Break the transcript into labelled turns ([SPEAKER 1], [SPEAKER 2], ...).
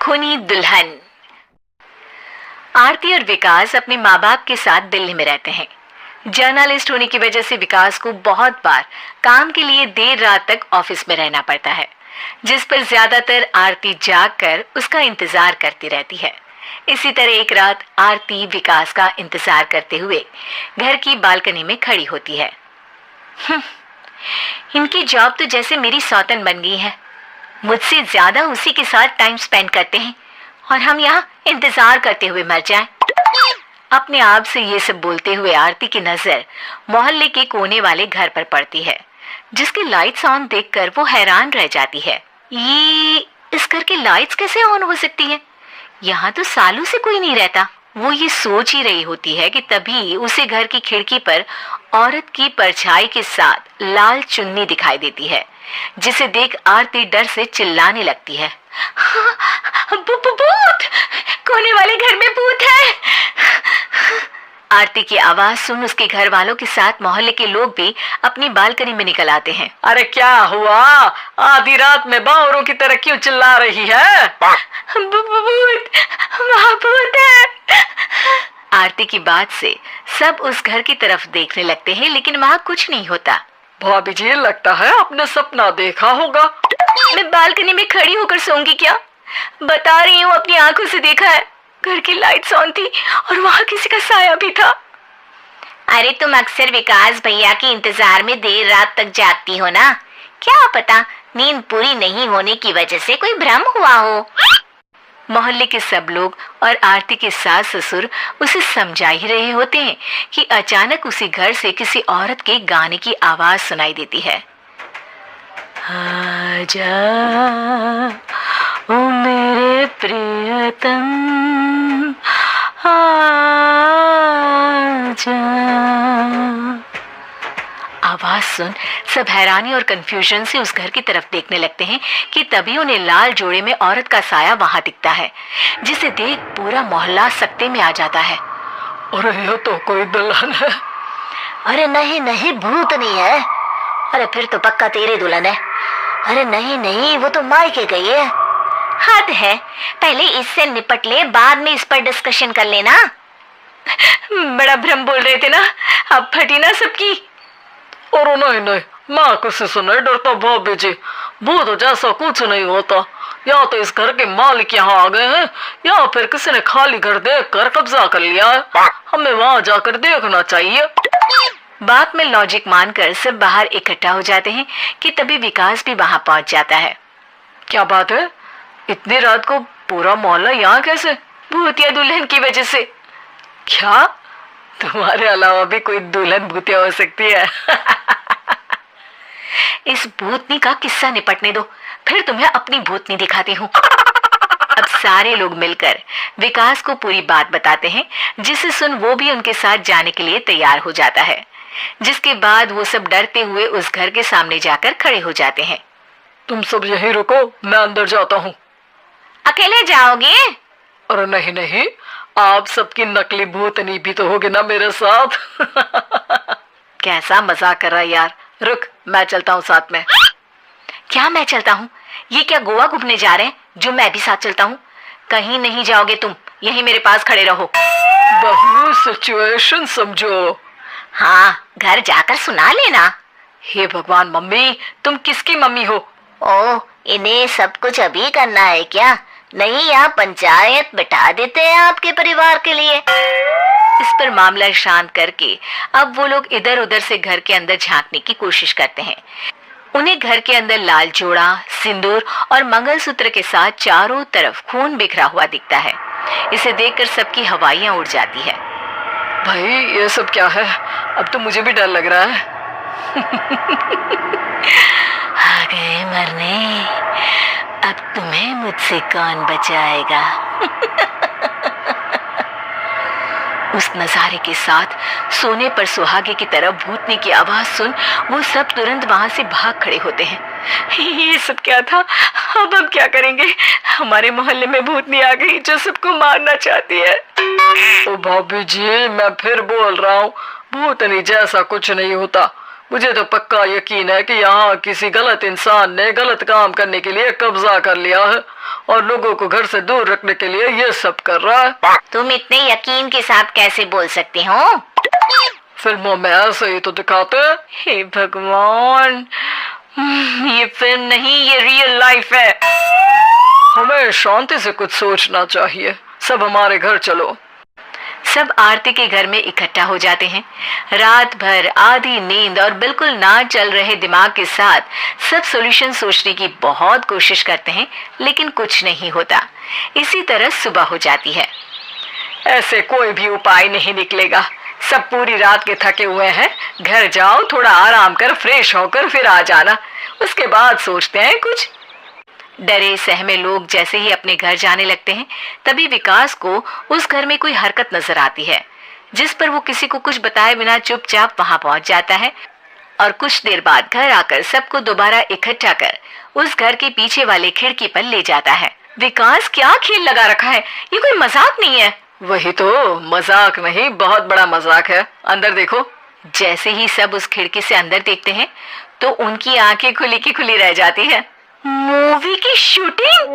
[SPEAKER 1] खूनी दुल्हन। आरती और विकास अपने माँ बाप के साथ दिल्ली में रहते हैं। जर्नलिस्ट होने की वजह से विकास को बहुत बार काम के लिए देर रात तक ऑफिस में रहना पड़ता है, जिस पर ज्यादातर आरती जाग कर उसका इंतजार करती रहती है। इसी तरह एक रात आरती विकास का इंतजार करते हुए घर की बालकनी में खड़ी होती है। इनकी जॉब तो जैसे मेरी सौतन बन गई है। मुझसे ज्यादा उसी के साथ टाइम स्पेंड करते हैं और हम यहाँ इंतजार करते हुए मर जाएं। अपने आप से ये सब बोलते हुए आरती की नजर मोहल्ले के कोने वाले घर पर पड़ती है, जिसकी लाइट्स ऑन देखकर वो हैरान रह जाती है। ये इस घर की लाइट्स कैसे ऑन हो सकती है? यहाँ तो सालों से कोई नहीं रहता। वो ये सोच ही रही होती है कि तभी उसे घर की खिड़की पर औरत की परछाई के साथ लाल चुन्नी दिखाई देती है, जिसे देख आरती डर से चिल्लाने लगती है। भूत! कोने वाले घर में भूत है। आरती की आवाज सुन उसके घर वालों के साथ मोहल्ले के लोग भी अपनी बालकनी में निकल आते हैं।
[SPEAKER 2] अरे क्या हुआ? आधी रात में बावरों की तरह क्यों चिल्ला रही है?
[SPEAKER 1] भूत! वहाँ भूत है। आरती की बात से सब उस घर की तरफ देखने लगते हैं, लेकिन वहाँ कुछ नहीं होता।
[SPEAKER 2] भाभी जी, लगता है आपने सपना देखा होगा।
[SPEAKER 1] मैं बालकनी में खड़ी होकर सोऊंगी क्या? बता रही हूँ, अपनी आंखों से देखा है। घर की लाइट्स ऑन थी और वहाँ किसी का साया भी था। अरे तुम अक्सर विकास भैया के इंतजार में देर रात तक जागती हो ना, क्या पता नींद पूरी नहीं होने की वजह से कोई भ्रम हुआ हो। मोहल्ले के सब लोग और आरती के सास ससुर उसे समझा ही रहे होते हैं कि अचानक उसी घर से किसी औरत के गाने की आवाज सुनाई देती है। आजा ओ मेरे प्रियतम, आजा। आवाज सुन सब हैरानी और कंफ्यूजन से उस घर की तरफ देखने लगते हैं कि तभी उन्हें लाल जोड़े में औरत का साया वहां दिखता है, जिसे देख पूरा मोहल्ला सकते में आ जाता है।
[SPEAKER 2] अरे ये तो कोई दुल्हन है।
[SPEAKER 1] अरे नहीं नहीं, भूत नहीं है। अरे फिर तो पक्का तेरी दुल्हन है। अरे नहीं नहीं, वो तो मायके गई है। हद है, पहले इससे निपट ले, बाद में इस पर डिस्कशन कर लेना। बड़ा भ्रम बोल रहे थे ना, अब फटी ना सबकी।
[SPEAKER 2] और नहीं नहीं, मैं किसी से नहीं डरता भाभी जी। भूत जैसा कुछ नहीं होता। या तो इस घर के मालिक यहाँ आ गए हैं, या फिर किसी ने खाली घर देख कर कब्जा कर लिया है। हमें वहाँ जाकर देखना चाहिए।
[SPEAKER 1] बात में लॉजिक मानकर सब बाहर इकट्ठा हो जाते हैं कि तभी विकास भी वहाँ पहुँच जाता है।
[SPEAKER 2] क्या बात है? इतनी रात को पूरा मोहल्ला यहाँ कैसे?
[SPEAKER 1] भूतिया दुल्हन की वजह से।
[SPEAKER 2] क्या तुम्हारे अलावा भी कोई दुल्हन भूतिया हो सकती है?
[SPEAKER 1] इस भूतनी का किस्सा निपटने दो, फिर तुम्हें अपनी भूतनी दिखाती हूँ। अब सारे लोग मिलकर विकास को पूरी बात बताते हैं, जिसे सुन वो भी उनके साथ जाने के लिए तैयार हो जाता है। जिसके बाद वो सब डरते हुए उस घर के सामने जाकर खड़े हो जाते हैं।
[SPEAKER 2] तुम सब यहीं रुको, मैं अंदर जाता हूँ।
[SPEAKER 1] अकेले जाओगे?
[SPEAKER 2] अरे नहीं नहीं, आप सबकी नकली भूतनी भी तो होगी ना मेरे साथ।
[SPEAKER 1] कैसा मजाक कर रहा है यार।
[SPEAKER 2] रुक, मैं चलता हूँ साथ में।
[SPEAKER 1] क्या मैं चलता हूँ? ये क्या गोवा घूमने जा रहे हैं जो मैं भी साथ चलता हूँ? कहीं नहीं जाओगे तुम, यहीं मेरे पास खड़े रहो।
[SPEAKER 2] बहू सिचुएशन समझो।
[SPEAKER 1] हाँ, घर जाकर सुना लेना।
[SPEAKER 2] हे भगवान, मम्मी तुम किसकी मम्मी हो?
[SPEAKER 1] ओह, इन्हें सब कुछ अभी करना है क्या? नहीं, यहाँ पंचायत बिठा देते हैं आपके परिवार के लिए। इस पर मामला शांत करके अब वो लोग इधर उधर से घर के अंदर झांकने की कोशिश करते हैं। उन्हें घर के अंदर लाल जोड़ा, सिंदूर और मंगलसूत्र के साथ चारों तरफ खून बिखरा हुआ दिखता है। इसे देखकर सबकी हवाइयां उड़ जाती है।
[SPEAKER 2] भाई ये सब क्या है? अब तो मुझे भी डर लग रहा है।
[SPEAKER 1] आ गए मरने, अब तुम्हें मुझसे कौन बचाएगा? उस नजारे के साथ सोने पर सुहागे की तरह भूतनी की आवाज सुन वो सब तुरंत वहां से भाग खड़े होते हैं। ये सब क्या था? अब हम क्या करेंगे? हमारे मोहल्ले में भूतनी आ गई जो सबको मारना चाहती है।
[SPEAKER 2] ओ भाभी जी, मैं फिर बोल रहा हूँ, भूतनी जैसा कुछ नहीं होता। मुझे तो पक्का यकीन है कि यहाँ किसी गलत इंसान ने गलत काम करने के लिए कब्जा कर लिया है और लोगों को घर से दूर रखने के लिए ये सब कर रहा है।
[SPEAKER 1] तुम इतने यकीन के साथ कैसे बोल सकते हो?
[SPEAKER 2] फिल्मों में ऐसे ही तो दिखाते हैं।
[SPEAKER 1] हे भगवान, ये फिल्म नहीं, ये रियल लाइफ है।
[SPEAKER 2] हमें शांति से कुछ सोचना चाहिए। सब हमारे घर चलो।
[SPEAKER 1] सब आरती के घर में इकट्ठा हो जाते हैं। रात भर आधी नींद और बिल्कुल ना चल रहे दिमाग के साथ सब सॉल्यूशन सोचने की बहुत कोशिश करते हैं, लेकिन कुछ नहीं होता। इसी तरह सुबह हो जाती है।
[SPEAKER 2] ऐसे कोई भी उपाय नहीं निकलेगा। सब पूरी रात के थके हुए हैं। घर जाओ, थोड़ा आराम कर, फ्रेश होकर फिर आ जाना। उसके बाद सोचते हैं कुछ।
[SPEAKER 1] डरे सहमे लोग जैसे ही अपने घर जाने लगते हैं, तभी विकास को उस घर में कोई हरकत नजर आती है, जिस पर वो किसी को कुछ बताए बिना चुपचाप वहां पहुंच जाता है और कुछ देर बाद घर आकर सबको दोबारा इकट्ठा कर उस घर के पीछे वाले खिड़की पर ले जाता है। विकास, क्या खेल लगा रखा है? ये कोई मजाक नहीं है।
[SPEAKER 2] वही तो, मजाक नहीं, बहुत बड़ा मजाक है। अंदर देखो।
[SPEAKER 1] जैसे ही सब उस खिड़की से अंदर देखते हैं तो उनकी आंखें खुली की खुली रह जाती है। मूवी की शूटिंग?